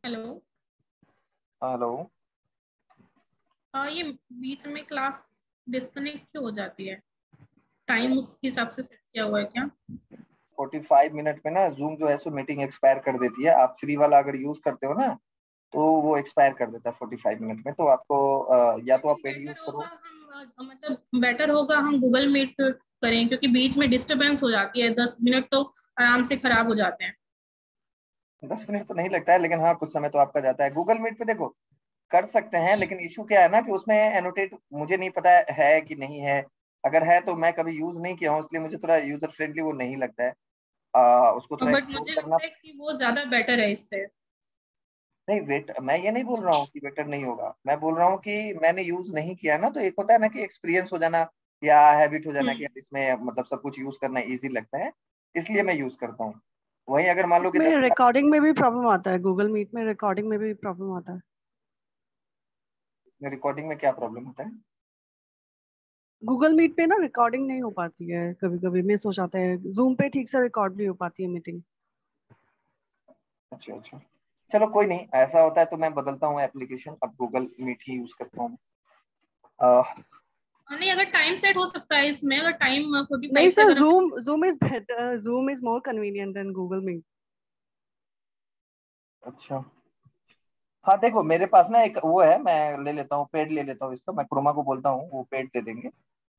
Hello. Hello. ये बीच में class disconnect क्यों हो जाती है? टाइम उसके हिसाब से सेट किया हुआ है क्या? 45 मिनट में ना जूम जो है सो मीटिंग एक्सपायर कर देती है। आप फ्री वाला अगर यूज करते हो ना तो वो एक्सपायर कर देता है 45 मिनट में। तो आपको या आई तो आप थिंक पेड बेटर यूज होगा करो। हम मतलब बेटर होगा हम गूगल मीट करें, क्योंकि बीच में डिस्टरबेंस हो जाती है। 10 मिनट तो आराम से खराब हो जाते हैं। 10 मिनट तो नहीं लगता है, लेकिन हाँ कुछ समय तो आपका जाता है। गूगल मीट पे देखो कर सकते हैं, लेकिन इशू क्या है ना कि उसमें एनोटेट मुझे नहीं पता है कि नहीं है। अगर है तो मैं कभी यूज नहीं किया हूँ, इसलिए मुझे थोड़ा यूजर फ्रेंडली वो नहीं लगता है। उसको थोड़ा बट एक्सप्लोर मुझे करना। लगता है कि वो ज्यादा बेटर है इससे। नहीं वेट, मैं ये नहीं बोल रहा हूँ कि बेटर नहीं होगा। मैं बोल रहा हूँ कि मैंने यूज नहीं किया ना, तो एक होता है ना कि एक्सपीरियंस हो जाना या हैबिट हो जाना कि हम्म। यार इसमें मतलब सब कुछ यूज करना इजी लगता है, इसलिए मैं यूज करता हूँ। वहीं अगर मान लो कि उसमें 10 क्लास। रिकॉर्डिंग में भी प्रॉब्लम आता है, गूगल मीट में रिकॉर्डिंग में भी प्रॉब्लम आता है। में रिकॉर्डिंग में क्या प्रॉब्लम होता है? गूगल मीट पे ना रिकॉर्डिंग नहीं हो पाती है, कभी कभी मिस हो जाता है। जूम पे ठीक से रिकॉर्ड नहीं हो पाती है मीटिंग। अच्छा अच्छा, चलो कोई नहीं, ऐसा होता है तो मैं बदलता हूँ एप्लीकेशन, अब गूगल मीट ही यूज करता हूँ। नहीं, अगर टाइम सेट हो सकता है इसमें, अगर टाइम फोर्टी नहीं फाइव से सर, अगर हम। Zoom zoom is better, zoom is more convenient than Google Meet. अच्छा, हाँ देखो मेरे पास ना एक वो है, मैं ले लेता हूँ, पेड ले लेता हूँ इसका। मैं क्रोमा को बोलता हूँ, वो पेड दे देंगे।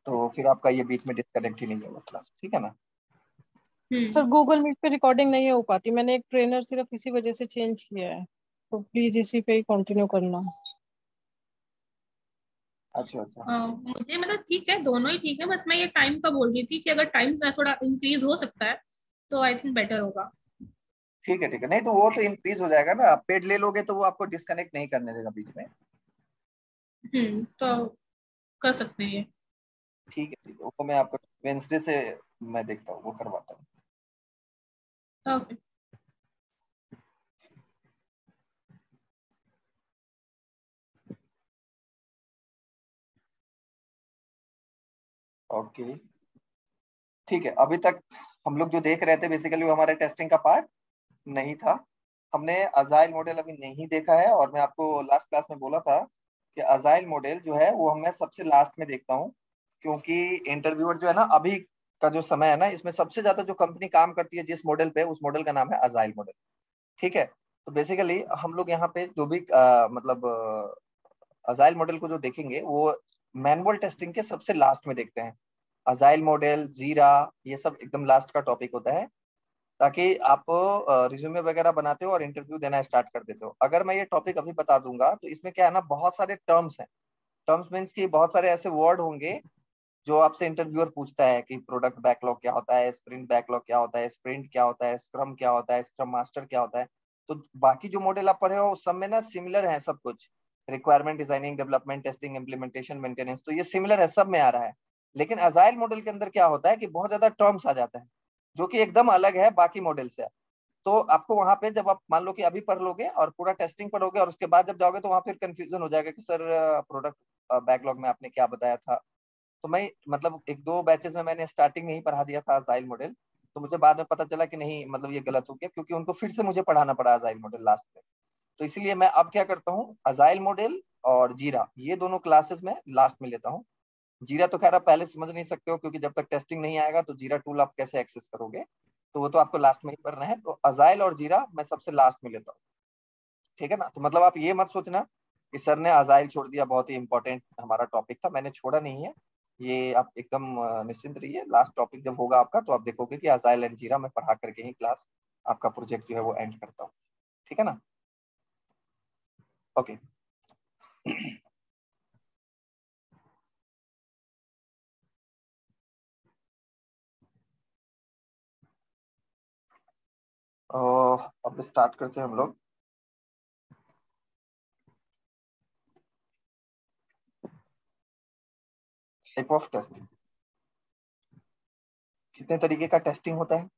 तो फिर आपका ये बीच में डिस्कनेक्ट ही नहीं होगा क्लास, ठीक है ना? हम्म। सर गूगल मीट पे रिकॉर्डिंग नहीं हो पाती। मैंने एक ट्रेनर सिर्फ इसी वजह से चेंज किया है, तो प्लीज इसी पे ही कंटिन्यू करना। अच्छा अच्छा, मुझे मतलब ठीक है, दोनों ही ठीक है, बस मैं ये टाइम का बोल रही थी कि अगर टाइम थोड़ा इंक्रीज हो सकता है तो आई थिंक बेटर होगा। ठीक है ठीक है। नहीं तो वो तो इंक्रीज हो जाएगा ना, आप पेड ले लोगे तो वो आपको डिस्कनेक्ट नहीं करने देगा बीच में। तो कर सकते हैं ये। ठीक है ठीक है, वो मैं आपको वेंसडे से मैं देखता हूँ, वो करवाता हूँ। ओके। ओके ठीक है। अभी तक हम लोग जो देख रहे थे बेसिकली वो हमारे टेस्टिंग का पार्ट नहीं था। हमने अजाइल मॉडल अभी नहीं देखा है, और मैं आपको लास्ट क्लास में बोला था कि अजाइल मॉडल जो है वो मैं सबसे लास्ट में देखता हूँ। क्योंकि इंटरव्यूअर जो है ना अभी का जो समय है ना, इसमें सबसे ज्यादा जो कंपनी काम करती है जिस मॉडल पे, उस मॉडल का नाम है अजाइल मॉडल। ठीक है। तो बेसिकली हम लोग यहाँ पे जो भी मतलब अजाइल मॉडल को जो देखेंगे वो मैनुअल टेस्टिंग के सबसे लास्ट में देखते हैं। अजाइल मॉडल, जीरा, ये सब एकदम लास्ट का टॉपिक होता है, ताकि आप रिज्यूमे वगैरह बनाते हो और इंटरव्यू देना स्टार्ट कर देते हो। अगर मैं ये टॉपिक अभी बता दूंगा तो इसमें क्या है ना, बहुत सारे टर्म्स हैं। टर्म्स मीन्स की बहुत सारे ऐसे वर्ड होंगे जो आपसे इंटरव्यूअर पूछता है कि प्रोडक्ट बैकलॉग क्या होता है, स्प्रिंट बैकलॉग क्या होता है, स्प्रिंट क्या होता है, स्क्रम क्या होता है, स्क्रम मास्टर क्या होता है। तो बाकी जो मॉडल आप पढ़े हो उस सब में ना सिमिलर है सब कुछ। Requirement designing, development, testing, implementation, maintenance, तो ये सिमिलर है, सब में आ रहा है। लेकिन अजाइल मॉडल के अंदर क्या होता है कि बहुत ज्यादा टर्म्स आ जाता है जो कि एकदम अलग है बाकी मॉडल से। तो आपको वहां पे जब आप मान लो कि अभी पढ़ लोगे और पूरा टेस्टिंग पढ़ोगे और उसके बाद जब जाओगे तो वहां फिर कंफ्यूजन हो जाएगा कि सर प्रोडक्ट बैकलॉग में आपने क्या बताया था। तो मैं मतलब एक दो बैचेस में मैंने स्टार्टिंग में ही पढ़ा दिया था अजाइल मॉडल। तो मुझे बाद में पता चला कि नहीं मतलब ये गलत हो गया, क्योंकि उनको फिर से मुझे पढ़ाना पड़ा अजाइल मॉडल लास्ट में। तो इसीलिए मैं अब क्या करता हूँ, अजाइल मॉडल और जीरा ये दोनों क्लासेस में लास्ट में लेता हूँ। जीरा तो खैर आप पहले समझ नहीं सकते हो, क्योंकि जब तक टेस्टिंग नहीं आएगा तो जीरा टूल आप कैसे एक्सेस करोगे। तो वो तो आपको लास्ट में ही करना है। तो अजाइल और जीरा मैं सबसे लास्ट में लेता हूँ। ठीक है ना? तो मतलब आप ये मत सोचना कि सर ने अजाइल छोड़ दिया, बहुत ही इंपॉर्टेंट हमारा टॉपिक था, मैंने छोड़ा नहीं है। ये आप एकदम निश्चिंत रहिए, लास्ट टॉपिक जब होगा आपका तो आप देखोगे कि अजाइल एंड जीरा मैं पढ़ा करके ही क्लास आपका प्रोजेक्ट जो है वो एंड करता हूँ। ठीक है ना? ओके। अब स्टार्ट करते हैं हम लोग। टाइप ऑफ टेस्टिंग, कितने तरीके का टेस्टिंग होता है?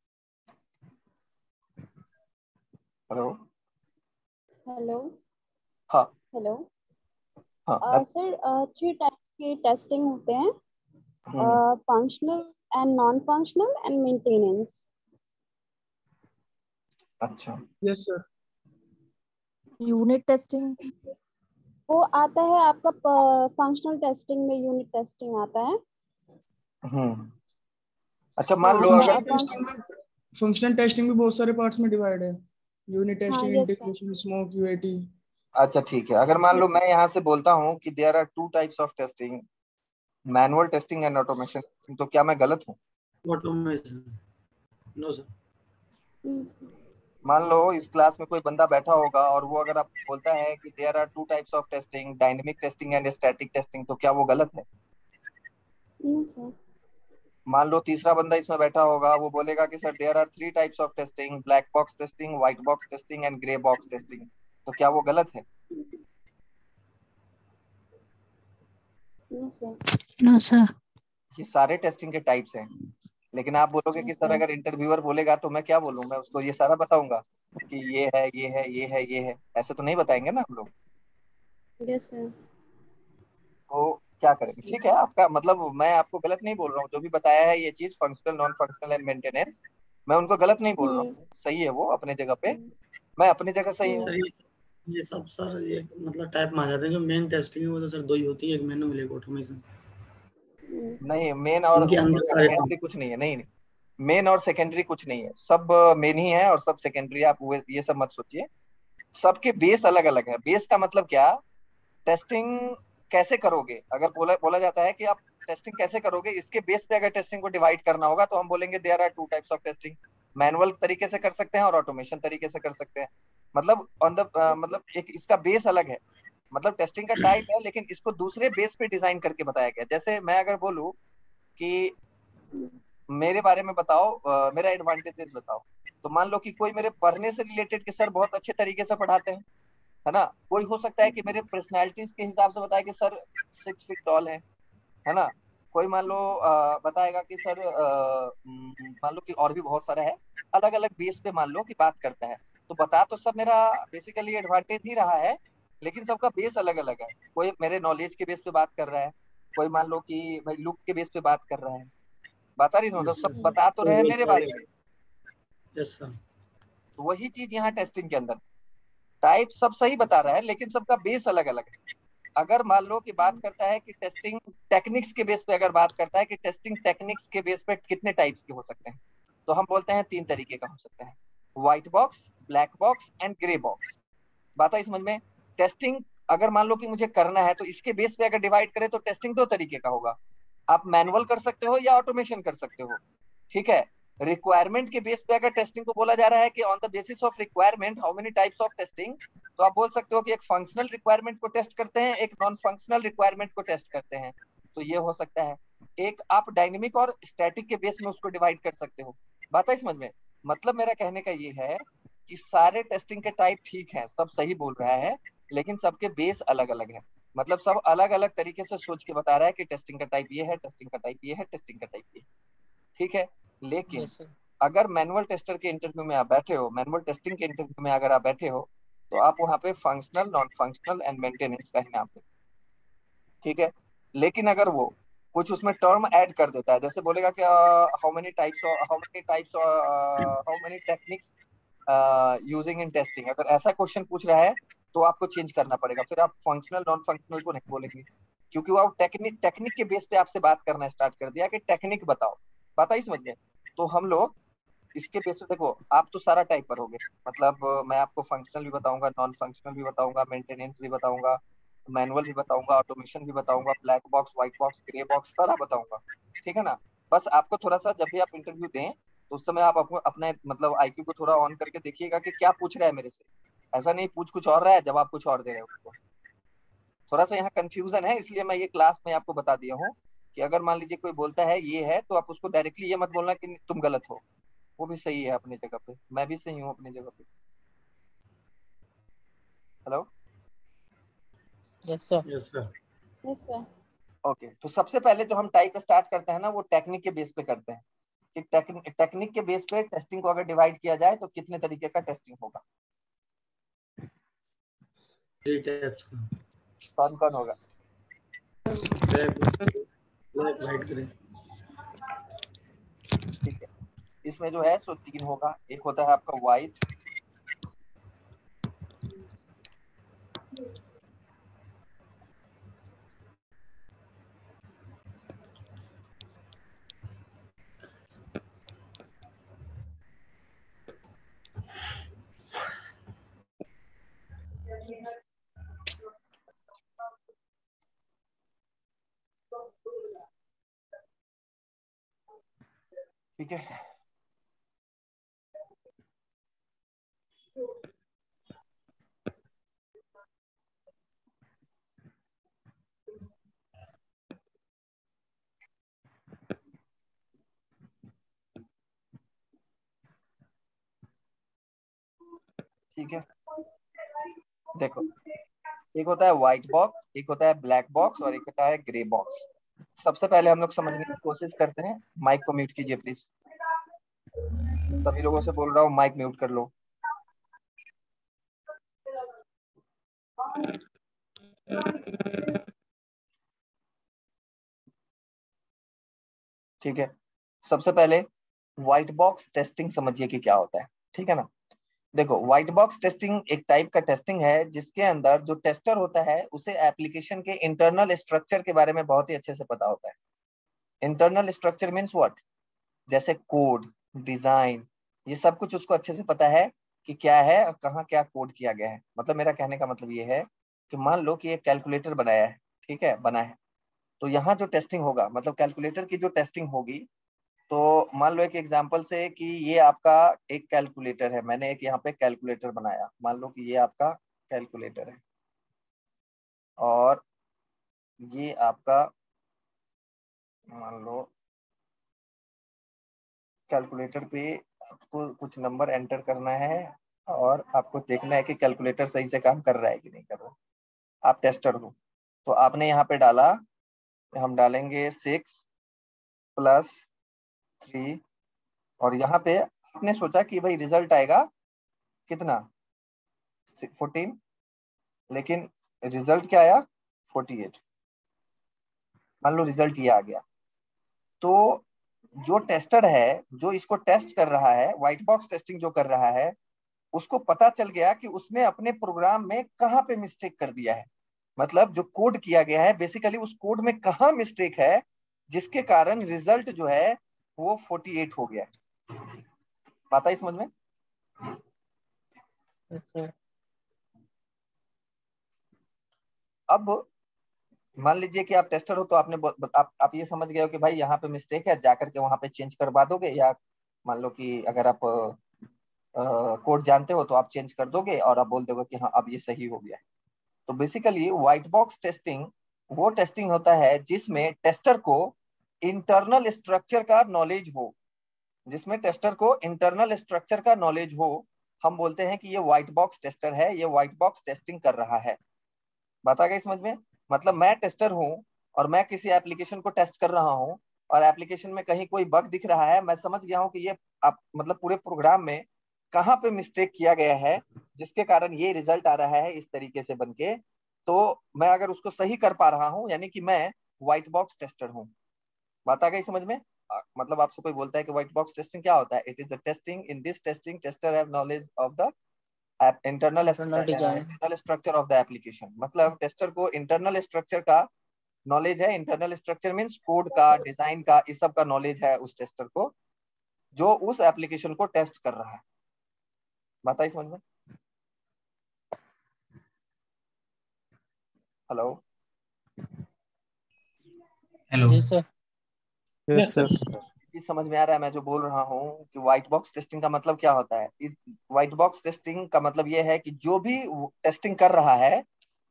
हेलो। हेलो। हाँ हेलो। हाँ मैं। सर, 3 टाइप्स के टेस्टिंग होते हैं: hmm, functional and non functional and maintenance. अच्छा। Yes sir. यूनिट टेस्टिंग वो आता है आपका फंक्शनल टेस्टिंग में, यूनिट टेस्टिंग आता है। अच्छा मान लो हाँ, अगर फंक्शनल टेस्टिंग भी बहुत सारे पार्ट्स में डिवाइड है, यूनिट हाँ, testing, yes, sir. Integration, smoke, UAT. अच्छा ठीक है, अगर मान लो मैं यहाँ से बोलता हूँ कि there are two types of testing, manual testing and automation testing, तो क्या मैं गलत हूँ? Automation no sir. मान लो इस क्लास में कोई बंदा बैठा होगा और वो अगर आप बोलता है कि there are two types of testing, dynamic testing and static testing, तो क्या वो गलत है? No, sir. मान लो तीसरा बंदा इसमें बैठा होगा, वो बोलेगा कि sir there are three types of testing, black box testing, white box testing and grey box testing, तो क्या वो गलत है? No, sir. No sir. ये सारे टेस्टिंग के टाइप्स हैं, लेकिन आप बोलोगे कि सर अगर इंटरव्यूअर बोलेगा तो मैं क्या बोलूँ, मैं उसको ये सारा बताऊंगा कि ये है ये है ये है ये है, ऐसे तो नहीं बताएंगे ना हम लोग। Yes, sir. तो क्या करेंगे? ठीक है, आपका मतलब मैं आपको गलत नहीं बोल रहा हूँ, जो भी बताया है ये चीज functional, non functional and maintenance, मैं उनको गलत नहीं बोल रहा हूँ, सही है वो अपने जगह पे, मैं अपनी जगह सही हूँ। सर ये सब सर ये मतलब टाइप में आ जाते हैं। जो मेन टेस्टिंग है वो तो सर दो ही होती है, एक मैनुअल एक ऑटोमेशन। नहीं, मेन और इनके अंदर सारे सेकेंडरी कुछ नहीं है, नहीं नहीं, मेन और सेकेंडरी कुछ नहीं है, सब मेन ही है और सब सेकेंडरी। आप ये सब मत सोचिए, सबके बेस अलग अलग है। बेस का मतलब क्या, टेस्टिंग कैसे करोगे, अगर बोला जाता है कि आप टेस्टिंग कैसे करोगे, इसके बेस पे अगर टेस्टिंग को डिवाइड करना होगा तो हम बोलेंगे there are two types of testing, manual तरीके से कर सकते हैं और ऑटोमेशन तरीके से कर सकते हैं। मतलब ऑन द मतलब एक इसका बेस अलग है, मतलब टेस्टिंग का टाइप है, लेकिन इसको दूसरे बेस पे डिजाइन करके बताया गया। जैसे मैं अगर बोलूं कि मेरे बारे में बताओ, मेरा एडवांटेजेस बताओ, तो मान लो कि कोई मेरे पढ़ने से रिलेटेड के सर बहुत अच्छे तरीके से पढ़ाते हैं, है ना, कोई हो सकता है कि मेरे पर्सनैलिटीज के हिसाब से बताए कि सर 6 फीट टॉल है ना, कोई मान लो बताएगा कि सर मान लो कि और भी बहुत सारा है, अलग अलग बेस पे मान लो कि बात करता है, तो बता तो सब मेरा बेसिकली एडवांटेज ही रहा है, लेकिन सबका बेस अलग अलग है। कोई मेरे नॉलेज के बेस पे बात कर रहा है, कोई मान लो कि भाई लुक के बेस पे बात कर रहा है, बता रही मतलब सब बता तो रहे हैं मेरे बारे में। Yes sir. तो वही चीज यहाँ टेस्टिंग के अंदर, टाइप सब सही बता रहा है लेकिन सबका बेस अलग अलग है। अगर मान लो कि बात करता है कि टेस्टिंग टेक्निक्स के बेस पे, अगर बात करता है कि टेस्टिंग टेक्निक्स के बेस पे कितने टाइप्स के हो सकते हैं, तो हम बोलते हैं 3 तरीके का हो सकता है, white box, black box and grey box. बात आई समझ में? टेस्टिंग अगर मान लो कि मुझे करना है तो इसके बेस पे अगर डिवाइड करें तो टेस्टिंग 2 तरीके का होगा, आप मैनुअल कर सकते हो या ऑटोमेशन कर सकते हो। ठीक है, रिक्वायरमेंट के बेस पे अगर टेस्टिंग को बोला जा रहा है कि on the basis of requirement how many types of testing, तो आप बोल सकते हो कि एक फंक्शनल रिक्वायरमेंट को टेस्ट करते हैं, एक नॉन फंक्शनल रिक्वायरमेंट को टेस्ट करते हैं, तो ये हो सकता है। एक आप डायनेमिक और स्टैटिक के बेस में उसको डिवाइड कर सकते हो। बात है समझ में? मतलब मेरा कहने का ये है कि सारे टेस्टिंग के टाइप ठीक है, सब सही बोल रहा है, लेकिन सबके बेस अलग अलग है, मतलब सब अलग अलग तरीके से सोच के बता रहा है कि टेस्टिंग का टाइप ये है, टेस्टिंग का टाइप ये है, टेस्टिंग का टाइप ये है। ठीक है, लेकिन अगर मैनुअल टेस्टर के इंटरव्यू में आप बैठे हो, मैनुअल टेस्टिंग के इंटरव्यू में अगर आप बैठे हो, तो आप वहाँ पे functional, non functional and maintenance का ही नाम दें। ठीक है, लेकिन अगर वो कुछ उसमें टर्म ऐड कर देता है, जैसे बोलेगा कि how many types how many techniques using in testing, अगर ऐसा क्वेश्चन पूछ रहा है तो आपको चेंज करना पड़ेगा, फिर आप फंक्शनल नॉन फंक्शनल को नहीं बोलेंगे, क्योंकि वो टेक्निक के बेस पे आपसे बात करना स्टार्ट कर दिया कि टेक्निक बताओ। बात आई समझ में? तो हम लोग इसके बेस पे, देखो आप तो सारा टाइप पर होगे, मतलब मैं आपको फंक्शनल भी बताऊंगा, नॉन फंक्शनल भी बताऊंगा, मेंटेनेंस भी बताऊंगा, मैनुअल भी बताऊंगा, ऑटोमेशन भी बताऊंगा, black box, white box, grey box, सारा बताऊंगा। ठीक है ना? बस आपको थोड़ा सा जब भी आप इंटरव्यू दें तो उस समय आप अपने मतलब आईक्यू को थोड़ा ऑन करके देखिएगा कि क्या पूछ रहा है मेरे से, ऐसा नहीं पूछ कुछ और रहा है जवाब कुछ और दे रहे हो उसको। थोड़ा सा यहाँ कंफ्यूजन है, इसलिए मैं ये क्लास में आपको बता दिया हूँ कि अगर मान लीजिए कोई बोलता है ये है, तो आप उसको डायरेक्टली ये मत बोलना कि तुम गलत हो, वो भी सही है अपनी जगह पे, मैं भी सही हूँ अपनी जगह पे। Hello, yes sir. Yes sir. Yes, sir. Okay, तो सबसे पहले जो हम टाइप स्टार्ट करते हैं ना, वो टेक्निक के बेस पे करते हैं कि टेक्निक के बेस पे टेस्टिंग को अगर डिवाइड किया जाए तो कितने तरीके का टेस्टिंग होगा। 3 टाइप्स का। कौन कौन होगा? Black white grey. ठीक है, इसमें जो है सो 3 होगा, एक होता है आपका व्हाइट, ठीक है, ठीक है। देखो, एक होता है व्हाइट बॉक्स, एक होता है ब्लैक बॉक्स और एक होता है ग्रे बॉक्स। सबसे पहले हम लोग समझने की कोशिश करते हैं। माइक को म्यूट कीजिए प्लीज। सभी लोगों से बोल रहा हूँ माइक म्यूट कर लो। ठीक है, सबसे पहले व्हाइट बॉक्स टेस्टिंग समझिए कि क्या होता है। ठीक है ना। देखो, व्हाइट बॉक्स टेस्टिंग एक टाइप का टेस्टिंग है जिसके अंदर जो टेस्टर होता है उसे एप्लीकेशन के इंटरनल स्ट्रक्चर के बारे में बहुत ही अच्छे से पता होता है। इंटरनल स्ट्रक्चर मीन्स व्हाट, जैसे कोड, डिजाइन, ये सब कुछ उसको अच्छे से पता है कि क्या है और कहाँ क्या कोड किया गया है। मतलब मेरा कहने का मतलब ये है कि मान लो कि एक कैलकुलेटर बनाया है, ठीक है, बना है, तो यहाँ जो टेस्टिंग होगा, मतलब कैलकुलेटर की जो टेस्टिंग होगी, तो मान लो एक एग्जांपल से कि ये आपका एक कैलकुलेटर है, मैंने एक यहाँ पे कैलकुलेटर बनाया, मान लो कि ये आपका कैलकुलेटर है और ये आपका, मान लो कैलकुलेटर पे आपको कुछ नंबर एंटर करना है और आपको देखना है कि कैलकुलेटर सही से काम कर रहा है कि नहीं कर रहा। आप टेस्टर हो, तो आपने यहाँ पे डाला, हम डालेंगे 6+3 और यहाँ पे आपने सोचा कि भाई रिजल्ट आएगा कितना, 14, लेकिन रिजल्ट क्या आया, 48। मान लो रिजल्ट ये आ गया, तो जो टेस्टर है, जो इसको टेस्ट कर रहा है, व्हाइट बॉक्स टेस्टिंग जो कर रहा है, उसको पता चल गया कि उसने अपने प्रोग्राम में कहाँ पे मिस्टेक कर दिया है। मतलब जो कोड किया गया है, बेसिकली उस कोड में कहाँ मिस्टेक है जिसके कारण रिजल्ट जो है वो 48 हो गया। बात आई समझ में? अब मान लीजिए कि आप टेस्टर हो, तो आप ये समझ गए हो कि भाई यहाँ पे मिस्टेक है, जाकर के वहां पे चेंज करवा दोगे, या मान लो कि अगर आप कोड जानते हो तो आप चेंज कर दोगे और आप बोल दोगे कि हाँ अब ये सही हो गया है। तो बेसिकली व्हाइट बॉक्स टेस्टिंग वो टेस्टिंग होता है जिसमें टेस्टर को इंटरनल स्ट्रक्चर का नॉलेज हो, जिसमें टेस्टर को इंटरनल स्ट्रक्चर का नॉलेज हो। हम बोलते हैं कि ये व्हाइट बॉक्स टेस्टर है, ये व्हाइट बॉक्स टेस्टिंग कर रहा है। बात आ गई समझ में? मतलब मैं टेस्टर हूँ और मैं किसी एप्लीकेशन को टेस्ट कर रहा हूँ और एप्लीकेशन में कहीं कोई बग दिख रहा है, मैं समझ गया हूँ कि ये आप मतलब पूरे प्रोग्राम में कहाँ पे मिस्टेक किया गया है जिसके कारण ये रिजल्ट आ रहा है इस तरीके से बन के। तो मैं अगर उसको सही कर पा रहा हूँ, यानी कि मैं व्हाइट बॉक्स टेस्टर हूँ। बात आ गई समझ में? मतलब आपसे कोई बोलता है कि व्हाइट बॉक्स टेस्टिंग क्या होता है, it is a testing, in this testing tester have knowledge of the internal structure of the application. मतलब टेस्टर को इंटरनल स्ट्रक्चर का नॉलेज है। इंटरनल स्ट्रक्चर मींस कोड का, डिजाइन का, इस सब का नॉलेज है उस टेस्टर को जो उस एप्लीकेशन को टेस्ट कर रहा है। बताइए समझ में? Hello hello yes sir. इस समझ में आ रहा है मैं जो बोल रहा हूँ कि व्हाइट बॉक्स टेस्टिंग का मतलब क्या होता है? इस व्हाइट बॉक्स टेस्टिंग का मतलब ये है कि जो भी टेस्टिंग कर रहा है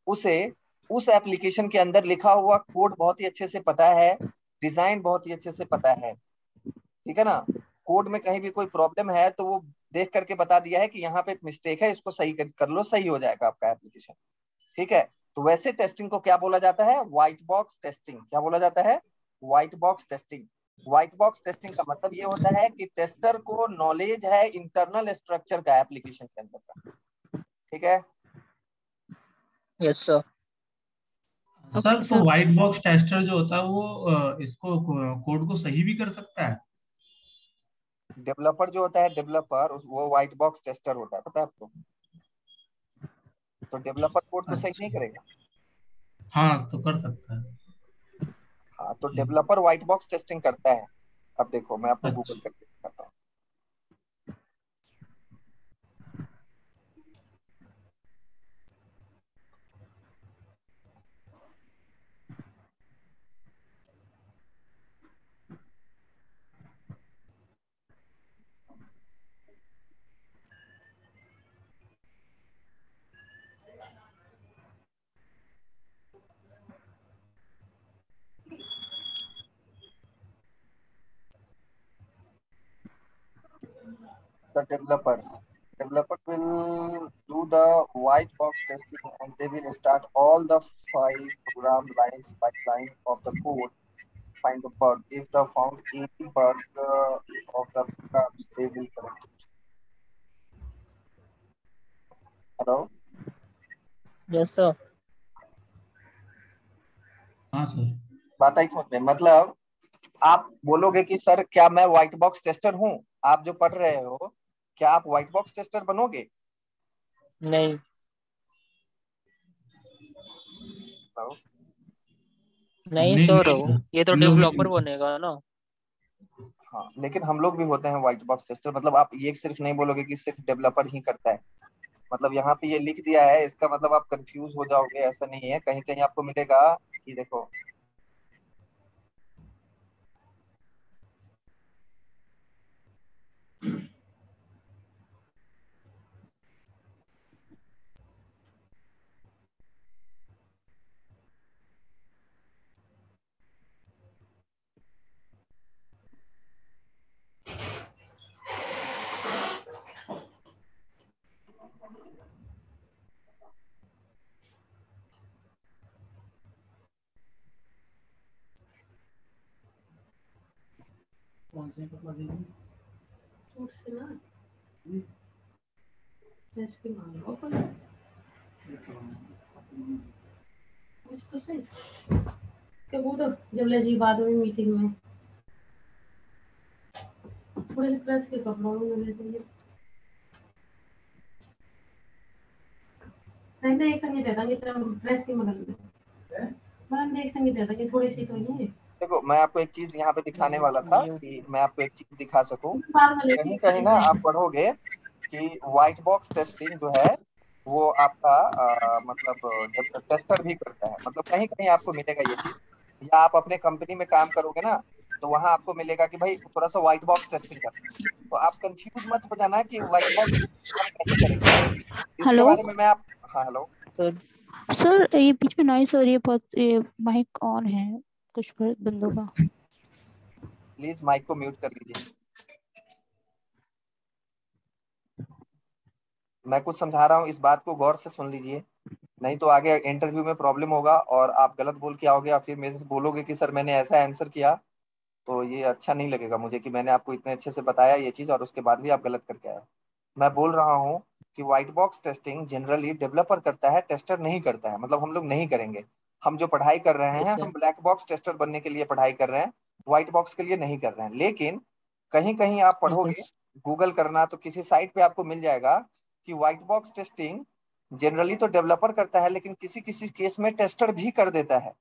उसे उस एप्लीकेशन के अंदर लिखा हुआ कोड बहुत ही अच्छे से पता है, डिजाइन बहुत ही अच्छे से पता है। ठीक है ना। कोड में कहीं भी कोई प्रॉब्लम है तो वो देख करके बता दिया है कि यहाँ पे मिस्टेक है, इसको सही कर लो, सही हो जाएगा आपका एप्लीकेशन। ठीक है। तो वैसे टेस्टिंग को क्या बोला जाता है? White box testing. क्या बोला जाता है? White box testing. White box testing का मतलब ये होता है कि टेस्टर को नॉलेज है इंटरनल स्ट्रक्चर का एप्लीकेशन के अंदर का। ठीक है। Yes sir. सर तो व्हाइट बॉक्स टेस्टर जो होता है वो इसको कोड को सही भी कर सकता है? डेवलपर जो होता है, डेवलपर वो व्हाइट बॉक्स टेस्टर होता है, पता है आपको? तो डेवलपर कोड को सही अच्छा, नहीं करेगा। हाँ तो कर सकता है। हाँ, तो डेवलपर व्हाइट बॉक्स टेस्टिंग करता है। अब देखो मैं आपको गूगल अच्छा, करके दिखाता हूँ। The developer will do the white box testing, and they will start all the 5 program lines by line of the code, find the bug. If they found any bug of the programs, they will correct it. Hello? Yes sir. हाँ sir. बात आई समझ में? मतलब आप बोलोगे कि sir क्या मैं व्हाइट बॉक्स टेस्टर हूँ? आप जो पढ़ रहे हो, क्या आप व्हाइट बॉक्स टेस्टर बनोगे? नहीं। Hello? नहीं नहीं सर, नहीं सर, ये तो हम लोग डेवलपर नहीं। बनेगा ना। हाँ, लेकिन हम लोग भी होते हैं व्हाइट बॉक्स टेस्टर। मतलब आप ये सिर्फ नहीं बोलोगे कि सिर्फ डेवलपर ही करता है। मतलब यहाँ पे ये लिख दिया है, इसका मतलब आप कंफ्यूज हो जाओगे, ऐसा नहीं है। कहीं कहीं आपको मिलेगा कि देखो, कौन से कपड़ा देंगे? कुछ तो सही क्या वो तो जब ले जी बाद में मीटिंग में थोड़े से प्रेस के कपड़ों में लेते हैं। नहीं एक संगीत देता कि प्रेस की मदद में मैं एक संगीत देता कि थोड़ी सी तो नहीं है। देखो मैं आपको एक चीज यहाँ पे दिखाने वाला था कि मैं आपको एक चीज दिखा सकूं। बाद में कहीं लेती कहीं ना आप पढ़ोगे कि व्हाइट बॉक्स टेस्टिंग जो है वो आपका मतलब जब टेस्टर भी करता है। मतलब कहीं कहीं आपको मिलेगा ये चीज, या आप अपने कंपनी में काम करोगे ना, तो वहां आपको मिलेगा कि भाई थोड़ा सा व्हाइट बॉक्स टेस्टिंग करना। तो आप कंफ्यूज मत हो जाना कि व्हाइट बॉक्स हम कैसे करेंगे इसके हेलो बारे में मैं आप। हाँ हेलो। सर। सर, ये बीच में नॉइस हो रही है बहुत, ये माइक ऑन है कुछ बंदों का। प्लीज माइक को म्यूट कर लीजिए। मैं कुछ समझा रहा हूँ, इस बात को गौर से सुन लीजिए, नहीं तो आगे इंटरव्यू में प्रॉब्लम होगा और आप गलत बोल के आओगे और फिर मेरे से बोलोगे कि सर मैंने ऐसा आंसर किया। तो ये अच्छा नहीं लगेगा मुझे कि मैंने आपको इतने अच्छे से बताया ये चीज और उसके बाद भी आप गलत करके आए। मैं बोल रहा हूँ कि white box testing generally developer करता है, टेस्टर नहीं करता है। मतलब हम लोग नहीं करेंगे। हम जो पढ़ाई कर रहे हैं, यस हम सर। ब्लैक बॉक्स टेस्टर बनने के लिए पढ़ाई कर रहे हैं, व्हाइट बॉक्स के लिए नहीं कर रहे हैं। लेकिन कहीं कहीं आप पढ़ोगे, यस। गूगल करना तो किसी साइट पे आपको मिल जाएगा कि व्हाइट बॉक्स टेस्टिंग जनरली तो डेवलपर करता है, लेकिन किसी किसी केस में टेस्टर भी कर देता है।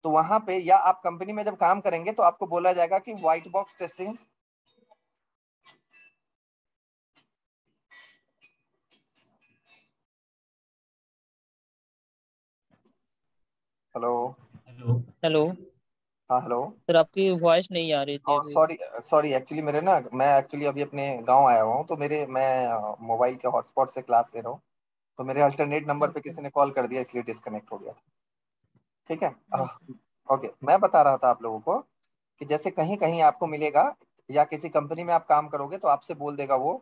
तो वहां पे या आप कंपनी में जब काम करेंगे तो आपको बोला जाएगा कि white box testing. Hello. Hello. Hello. हाँ हेलो। सर आपकी वॉइस नहीं आ रही थी अभी। सॉरी सॉरी, एक्चुअली मेरे ना, मैं एक्चुअली अभी अपने गांव आया हुआ हूँ, तो मेरे मैं मोबाइल के हॉटस्पॉट से क्लास ले रहा हूँ। तो मेरे अल्टरनेट नंबर पे ओके। किसी ने कॉल कर दिया, इसलिए डिस्कनेक्ट हो गया। ठीक है। ओके। ओके, मैं बता रहा था आप लोगों को कि जैसे कहीं कहीं आपको मिलेगा या किसी कंपनी में आप काम करोगे तो आपसे बोल देगा वो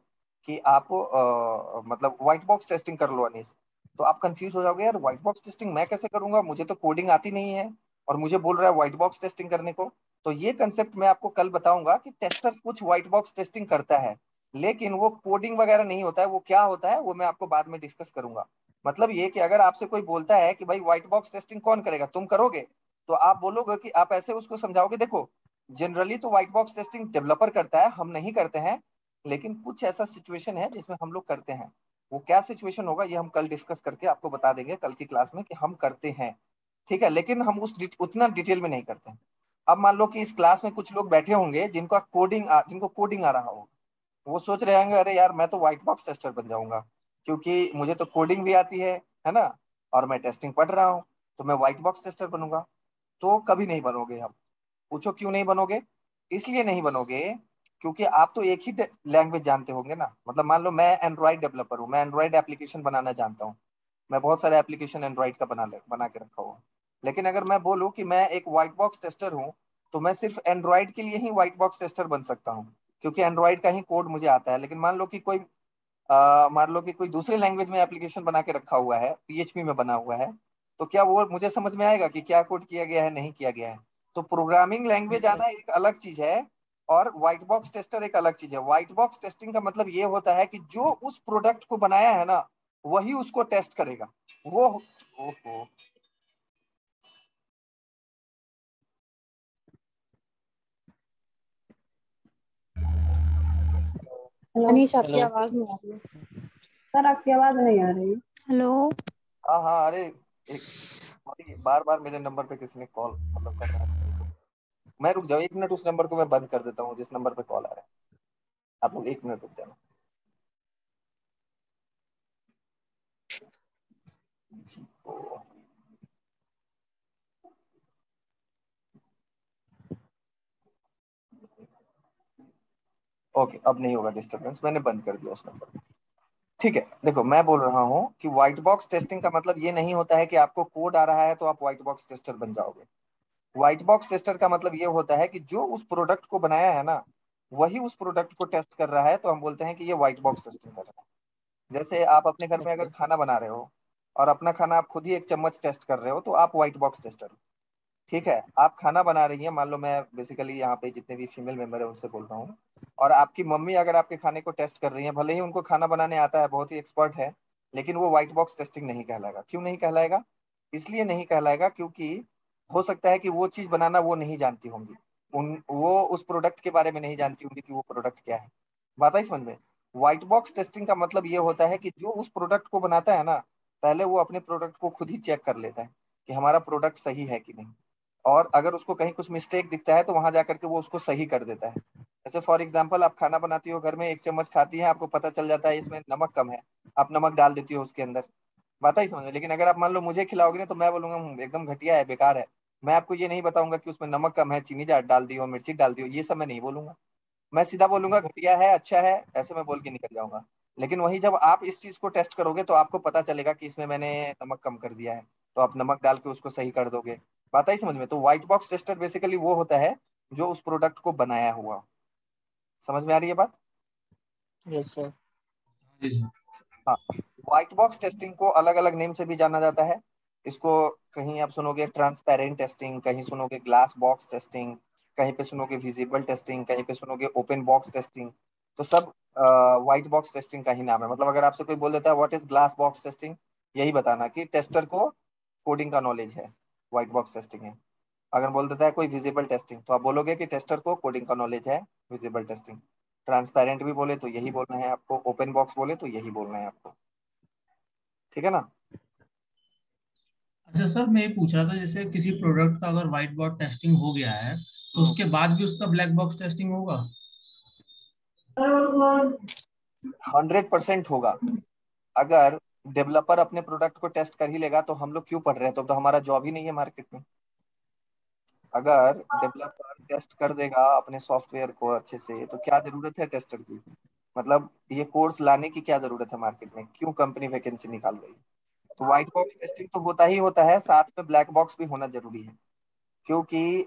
कि आप मतलब व्हाइट बॉक्स टेस्टिंग कर लो अनीस। तो आप कंफ्यूज हो जाओगे, यार व्हाइट बॉक्स टेस्टिंग मैं कैसे करूंगा, मुझे तो कोडिंग आती नहीं है और मुझे बोल रहा है व्हाइट बॉक्स टेस्टिंग करने को। तो ये कंसेप्ट मैं आपको कल बताऊंगा कि टेस्टर कुछ व्हाइट बॉक्स टेस्टिंग करता है, लेकिन वो कोडिंग वगैरह नहीं होता है। वो क्या होता है वो मैं आपको बाद में डिस्कस करूंगा। मतलब ये कि अगर आपसे कोई बोलता है कि भाई व्हाइट बॉक्स टेस्टिंग कौन करेगा, तुम करोगे, तो आप बोलोगे कि आप ऐसे उसको समझाओगे, देखो जनरली तो व्हाइट बॉक्स टेस्टिंग डेवलपर करता है, हम नहीं करते हैं, लेकिन कुछ ऐसा सिचुएशन है जिसमें हम लोग करते हैं। वो क्या सिचुएशन होगा ये हम कल डिस्कस करके आपको बता देंगे कल की क्लास में कि हम करते हैं, ठीक है, लेकिन हम उतना डिटेल में नहीं करते हैं। अब मान लो कि इस क्लास में कुछ लोग बैठे होंगे जिनको कोडिंग आ रहा होगा, वो सोच रहे होंगे अरे यार मैं तो व्हाइट बॉक्स टेस्टर बन जाऊंगा क्योंकि मुझे तो कोडिंग भी आती है ना, और मैं टेस्टिंग पढ़ रहा हूँ, तो मैं व्हाइट बॉक्स टेस्टर बनूंगा। तो कभी नहीं बनोगे आप। पूछो क्यों नहीं बनोगे? इसलिए नहीं बनोगे क्योंकि आप तो एक ही लैंग्वेज जानते होंगे ना। मतलब मान लो मैं एंड्रॉइड डेवलपर हूँ, मैं एंड्रॉइड एप्लीकेशन बनाना जानता हूँ, मैं बहुत सारे एप्लीकेशन एंड्रॉइड का बना के रखा हुआ। लेकिन अगर मैं बोलूँ कि मैं एक व्हाइट बॉक्स टेस्टर हूँ, तो मैं सिर्फ एंड्रॉइड के लिए ही व्हाइट बॉक्स टेस्टर बन सकता हूँ क्योंकि एंड्रॉइड का ही कोड मुझे आता है। लेकिन मान लो कि कोई दूसरे लैंग्वेज में एप्लीकेशन बना के रखा हुआ है, पीएचपी में बना हुआ है, तो क्या वो मुझे समझ में आएगा कि क्या कोड किया गया है, नहीं किया गया है? तो प्रोग्रामिंग लैंग्वेज आना एक अलग चीज है और व्हाइट बॉक्स टेस्टर एक अलग चीज है। व्हाइट बॉक्स टेस्टिंग का मतलब ये होता है कि जो उस प्रोडक्ट को बनाया है ना, वही उसको टेस्ट करेगा। वो ओहो मनीष आपकी हेलो। आवाज नहीं आ रही है। सर आपकी आवाज नहीं आ रही है। हेलो। हाँ हाँ, अरे बार बार मेरे नंबर पे किसी ने कॉल मतलब कर रहा है। मैं रुक जाओ 1 मिनट, उस नंबर को मैं बंद कर देता हूँ जिस नंबर पे कॉल आ रहा है। आप लोग 1 मिनट रुक जाना। ओके, अब नहीं होगा डिस्टरबेंस, मैंने बंद कर दिया उस नंबर को। ठीक है, देखो मैं बोल रहा हूँ कि व्हाइट बॉक्स टेस्टिंग का मतलब ये नहीं होता है कि आपको कोड आ रहा है तो आप व्हाइट बॉक्स टेस्टर बन जाओगे। व्हाइट बॉक्स टेस्टर का मतलब ये होता है कि जो उस प्रोडक्ट को बनाया है ना, वही उस प्रोडक्ट को टेस्ट कर रहा है, तो हम बोलते हैं कि ये व्हाइट बॉक्स टेस्टिंग कर रहा है। जैसे आप अपने घर में अगर ओके। खाना बना रहे हो और अपना खाना आप खुद ही 1 चम्मच टेस्ट कर रहे हो, तो आप व्हाइट बॉक्स टेस्टर हो। ठीक है, आप खाना बना रही हैं, मान लो मैं बेसिकली यहाँ पे जितने भी फीमेल मेंबर है उनसे बोल रहा हूँ, और आपकी मम्मी अगर आपके खाने को टेस्ट कर रही है, भले ही उनको खाना बनाने आता है, बहुत ही एक्सपर्ट है, लेकिन वो व्हाइट बॉक्स टेस्टिंग नहीं कहलाएगा। क्यों नहीं कहलाएगा? इसलिए नहीं कहलाएगा क्योंकि हो सकता है कि वो चीज बनाना वो नहीं जानती होंगी, वो उस प्रोडक्ट के बारे में नहीं जानती होंगी कि वो प्रोडक्ट क्या है। बात आई समझ में? व्हाइट बॉक्स टेस्टिंग का मतलब ये होता है कि जो उस प्रोडक्ट को बनाता है ना, पहले वो अपने प्रोडक्ट को खुद ही चेक कर लेता है कि हमारा प्रोडक्ट सही है कि नहीं, और अगर उसको कहीं कुछ मिस्टेक दिखता है तो वहां जाकर के वो उसको सही कर देता है। जैसे फॉर एग्जांपल आप खाना बनाती हो घर में, 1 चम्मच खाती है, आपको पता चल जाता है इसमें नमक कम है, आप नमक डाल देती हो उसके अंदर। बात ही समझ में? लेकिन अगर आप मान लो मुझे खिलाओगे ना, तो मैं बोलूंगा एकदम घटिया है, बेकार है। मैं आपको ये नहीं बताऊंगा कि उसमें नमक कम है, चीनी डाल दी हो, मिर्ची डाल दी हो, ये सब मैं नहीं बोलूंगा। मैं सीधा बोलूंगा घटिया है, अच्छा है, ऐसे मैं बोल के निकल जाऊंगा। लेकिन वही जब आप इस चीज को टेस्ट करोगे तो आपको पता चलेगा कि इसमें मैंने नमक कम कर दिया है, तो आप नमक डाल के उसको सही कर दोगे। बात आई समझ में? तो व्हाइट बॉक्स टेस्टर बेसिकली वो होता है जो उस प्रोडक्ट को बनाया हुआ। समझ में आ रही है बात? Yes sir. जी सर। हाँ, व्हाइट बॉक्स टेस्टिंग को अलग अलग नेम से भी जाना जाता है। इसको कहीं आप सुनोगे ट्रांसपेरेंट टेस्टिंग, कहीं सुनोगे ग्लास बॉक्स टेस्टिंग, कहीं पे सुनोगे विजिबल टेस्टिंग, कहीं पे सुनोगे ओपन बॉक्स टेस्टिंग। तो सब व्हाइट बॉक्स टेस्टिंग का ही नाम है। मतलब अगर आपसे कोई बोल देता है what is glass box testing, यही बताना कि टेस्टर को कोडिंग का नॉलेज है, व्हाइट बॉक्स टेस्टिंग है। अगर बोल देता है कोई विजिबल टेस्टिंग, तो आप बोलोगे कि टेस्टर को कोडिंग का नॉलेज है, विजिबल टेस्टिंग। ट्रांसपेरेंट भी बोले तो यही बोलना है आपको, ओपन बॉक्स बोले तो यही बोलना है आपको। ठीक है ना? अच्छा सर, मैं ये पूछ रहा था जैसे किसी प्रोडक्ट का अगर व्हाइट बॉक्स टेस्टिंग हो गया है तो उसके बाद भी उसका ब्लैक बॉक्स टेस्टिंग होगा? 100% होगा। अगर डेवलपर अपने प्रोडक्ट को टेस्ट कर ही लेगा तो हम लोग क्यों पढ़ रहे हैं? तो हमारा जॉब ही नहीं है मार्केट में। अगर डेवलपर टेस्ट कर देगा अपने सॉफ्टवेयर को अच्छे से, तो क्या जरूरत है टेस्टर की? मतलब ये कोर्स लाने की क्या जरूरत है मार्केट में? क्यों कंपनी वैकेंसी निकाल रही है? तो व्हाइट बॉक्स टेस्टिंग तो होता ही होता है, साथ में ब्लैक बॉक्स भी होना जरूरी है। क्योंकि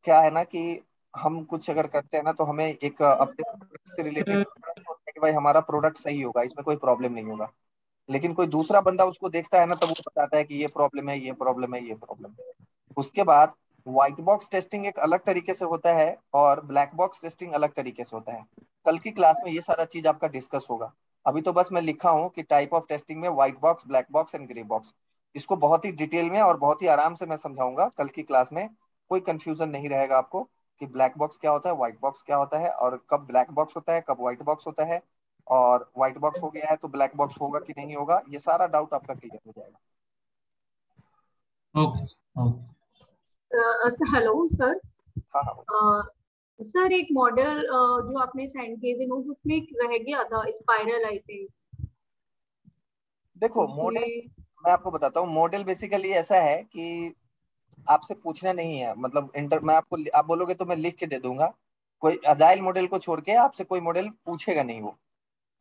क्या है ना कि हम कुछ अगर करते हैं ना, तो हमें एक अपने प्रोडक्ट से रिलेटेड होता है कि भाई हमारा प्रोडक्ट सही होगा, इसमें कोई प्रॉब्लम नहीं होगा। लेकिन कोई दूसरा बंदा उसको देखता है ना, तब वो बताता है कि ये प्रॉब्लम है, ये प्रॉब्लम है, ये प्रॉब्लम है। उसके बाद व्हाइट बॉक्स टेस्टिंग एक अलग तरीके से होता है और ब्लैक बॉक्स टेस्टिंग अलग तरीके से होता है। कल की क्लास में ये सारा चीज आपका डिस्कस होगा। अभी तो बस मैं लिखा हूँ कि टाइप ऑफ टेस्टिंग में white box, black box and grey box. इसको बहुत ही डिटेल में और बहुत ही आराम से मैं समझाऊंगा कल की क्लास में। कोई कंफ्यूजन नहीं रहेगा आपको कि ब्लैक बॉक्स क्या होता है, व्हाइट बॉक्स क्या होता है, और कब ब्लैक बॉक्स होता है, कब व्हाइट बॉक्स होता है। और व्हाइट बॉक्स हो गया है तो ब्लैक बॉक्स होगा कि नहीं होगा, ये सारा डाउट आपका क्लियर हो जाएगा। Okay okay. Hello sir. हाँ हाँ सर एक मॉडल जो आपने सेंड किए थे नोट्स, उसमें एक रह गया था स्पाइरल आई थिंक। देखो मॉडल मैं आपको बताता हूँ। मॉडल बेसिकली ऐसा है कि आपसे पूछना नहीं है, मतलब मैं आपको, आप बोलोगे तो मैं लिख के दे दूंगा। कोई अजाइल मॉडल को छोड़ के आपसे कोई मॉडल पूछेगा नहीं वो।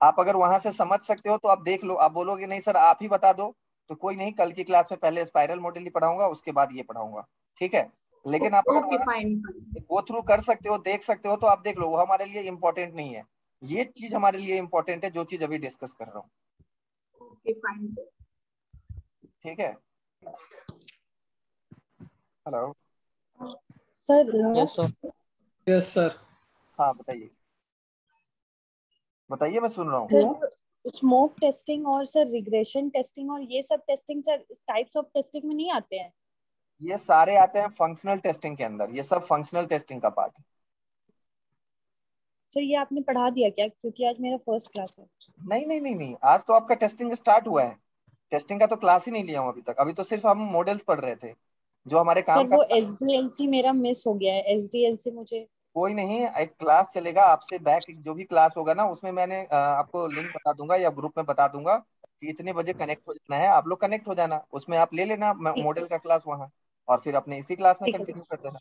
आप अगर वहां से समझ सकते हो तो आप देख लो। आप बोलोगे नहीं सर आप ही बता दो, तो कोई नहीं, कल की क्लास में पहले स्पाइरल मॉडल ही पढ़ाऊंगा, उसके बाद ये पढ़ाऊंगा, ठीक है। लेकिन आप अगर ओके वहां फाइन। गो थ्रू कर सकते हो, देख सकते हो, तो आप देख लो, वो हमारे लिए इम्पोर्टेंट नहीं है। ये चीज हमारे लिए इम्पोर्टेंट है, जो चीज अभी डिस्कस कर रहा हूँ, ओके फाइन सर। ठीक है। Hello sir yes sir. Yes sir. हाँ बताइए बताइए, मैं सुन रहा हूँ। सर स्मोक टेस्टिंग और सर रिग्रेशन टेस्टिंग और ये सब testing sir types of testing में नहीं आते हैं? ये सारे आते हैं फंक्शनल टेस्टिंग के अंदर, ये सब फंक्शनल टेस्टिंग का पार्ट है। सर ये आपने पढ़ा दिया क्या, क्योंकि आज मेरा फर्स्ट क्लास है। नहीं नहीं नहीं नहीं, आज तो आपका टेस्टिंग स्टार्ट हुआ है। टेस्टिंग का तो क्लास ही नहीं लिया हूँ अभी तक। अभी तो सिर्फ हम मॉडल्स पढ़ रहे थे जो हमारे सर काम का वो था। एसडीएलसी मेरा मिस हो गया है, एसडीएलसी मुझे। कोई नहीं, एक क्लास चलेगा आपसे बैक, जो भी क्लास होगा ना उसमें मैंने आपको लिंक बता दूंगा या ग्रुप में बता दूंगा कि इतने बजे कनेक्ट हो जाना है। आप लोग कनेक्ट हो जाना, उसमें आप ले लेना मॉडल का क्लास वहाँ, और फिर अपने इसी क्लास में ठीक है कंटिन्यू कर देना।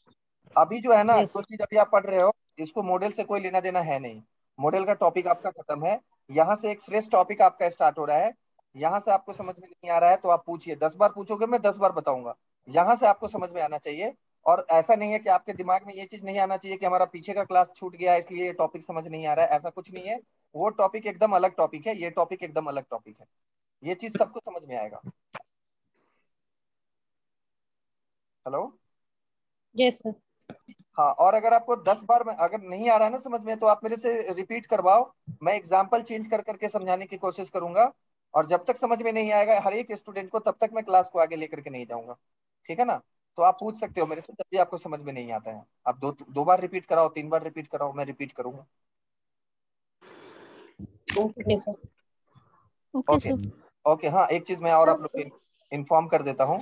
अभी जो है ना, यस जो चीज अभी आप पढ़ रहे हो, इसको मॉडल से कोई लेना देना है नहीं। मॉडल का टॉपिक आपका खत्म है। यहाँ से एक फ्रेश टॉपिक आपका स्टार्ट हो रहा है। यहाँ से आपको समझ में नहीं आ रहा है तो आप पूछिए, 10 बार पूछोगे मैं 10 बार बताऊंगा। यहाँ से आपको समझ में आना चाहिए। और ऐसा नहीं है कि आपके दिमाग में ये चीज नहीं आना चाहिए कि हमारा पीछे का क्लास छूट गया इसलिए ये टॉपिक समझ नहीं आ रहा है, ऐसा कुछ नहीं है। वो टॉपिक एकदम अलग टॉपिक है, ये टॉपिक एकदम अलग टॉपिक है। ये चीज सबको समझ में आएगा। Hello yes sir. हाँ, और अगर आपको 10 बार में अगर नहीं आ रहा है ना समझ में, तो आप मेरे से रिपीट करवाओ। मैं एग्जाम्पल चेंज कर करके समझाने की कोशिश करूंगा। और जब तक समझ में नहीं आएगा हर एक स्टूडेंट को, तब तक मैं क्लास को आगे लेकर के नहीं जाऊंगा, ठीक है ना। तो आप पूछ सकते हो मेरे से जब भी आपको समझ में नहीं आता है। आप दो बार रिपीट कराओ, 3 बार रिपीट कराओ, मैं रिपीट करूंगा। Okay sir. Okay okay sir. Okay. हाँ, एक चीज मैं और आप लोग को इन्फॉर्म कर देता हूँ।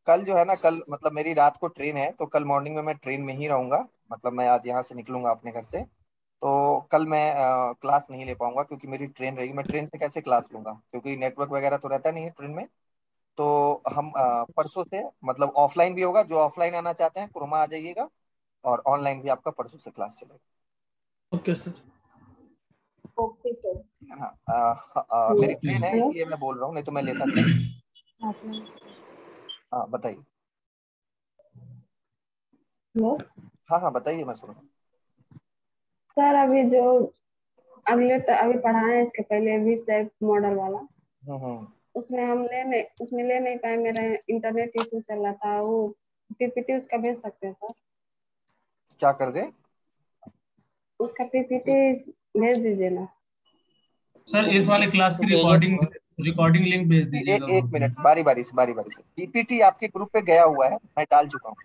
कल जो है ना, कल मतलब मेरी रात को ट्रेन है, तो कल मॉर्निंग में मैं ट्रेन में ही रहूंगा। मतलब मैं आज यहाँ से निकलूंगा अपने घर से, तो कल मैं क्लास नहीं ले पाऊंगा क्योंकि मेरी ट्रेन रहेगी। मैं ट्रेन से कैसे क्लास लूंगा, क्योंकि नेटवर्क वगैरह तो रहता नहीं है ट्रेन में। तो हम परसों से, मतलब ऑफलाइन भी होगा, जो ऑफलाइन आना चाहते हैं कुरमा आ जाइएगा, और ऑनलाइन भी आपका परसों से क्लास चलेगा। Okay sir. Okay sir. ठीक है ना। मेरी ट्रेन है इसलिए मैं बोल रहा हूँ, नहीं तो मैं लेता क्लास। हाँ बताइए। हेलो हाँ हाँ बताइए, मैं सुन रहा हूँ। सर, अभी जो अभी पढ़ाए इसके पहले भी सेफ मॉडल वाला, हम्म। उसमें ले नहीं पाए, मेरा इंटरनेट इशू चल रहा था। वो पीपीटी उसका भेज सकते हैं सर? क्या कर दे? उसका पीपीटी भेज दीजिए ना। सर इस वाले क्लास की भेजो। रिकॉर्डिंग लिंक भेज दीजिएगा एक ग्रुप में। मिनट, बारी बारी से पीपीटी आपके ग्रुप पे गया हुआ है, मैं डाल चुका हूँ।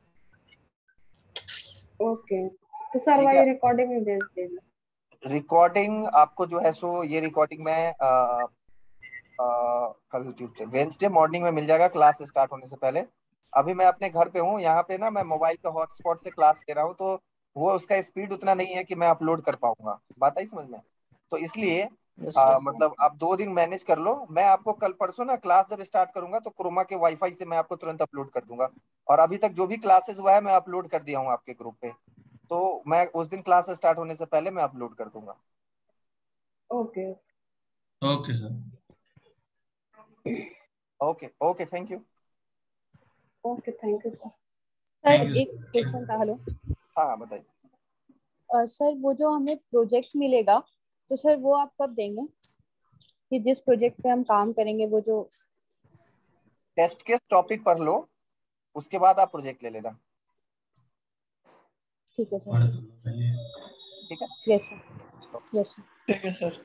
ओके, तो सर ठीक वही है, रिकॉर्डिंग में भेज दीजिए। रिकॉर्डिंग आपको जो है सो, ये रिकॉर्डिंग मैं कल ट्यूसडे वेंसडे मॉर्निंग में मिल जाएगा क्लास स्टार्ट होने से पहले। अभी मैं अपने घर पे हूँ, यहाँ पे ना मैं मोबाइल का हॉटस्पॉट से क्लास ले रहा हूँ, तो वो उसका स्पीड उतना नहीं है कि मैं अपलोड कर पाऊंगा। बात आई समझ में? तो इसलिए यस सर। मतलब आप 2 दिन मैनेज कर लो। मैं आपको कल परसों ना क्लास जब स्टार्ट करूंगा तो क्रोमा के वाईफाई से मैं आपको तुरंत अपलोड कर दूंगा। और अभी तक जो भी क्लासेस हुआ है मैं अपलोड कर दिया हूँ आपके ग्रुप पे, तो मैं उस दिन क्लास स्टार्ट होने से पहले मैं अपलोड कर दूंगा। Okay okay sir. Okay okay, thank you. Okay, thank you sir. Sir thank you एक क्वेश्चन था। हेलो हाँ बताइए। सर, वो जो हमें प्रोजेक्ट मिलेगा तो सर वो आप कब देंगे, कि जिस प्रोजेक्ट पे हम काम करेंगे वो जो। टेस्ट केस टॉपिक पढ़ लो, उसके बाद आप प्रोजेक्ट ले लेना, ठीक है सर। सर। ठीक है। Yes sir. Yes sir. ठीक है सर।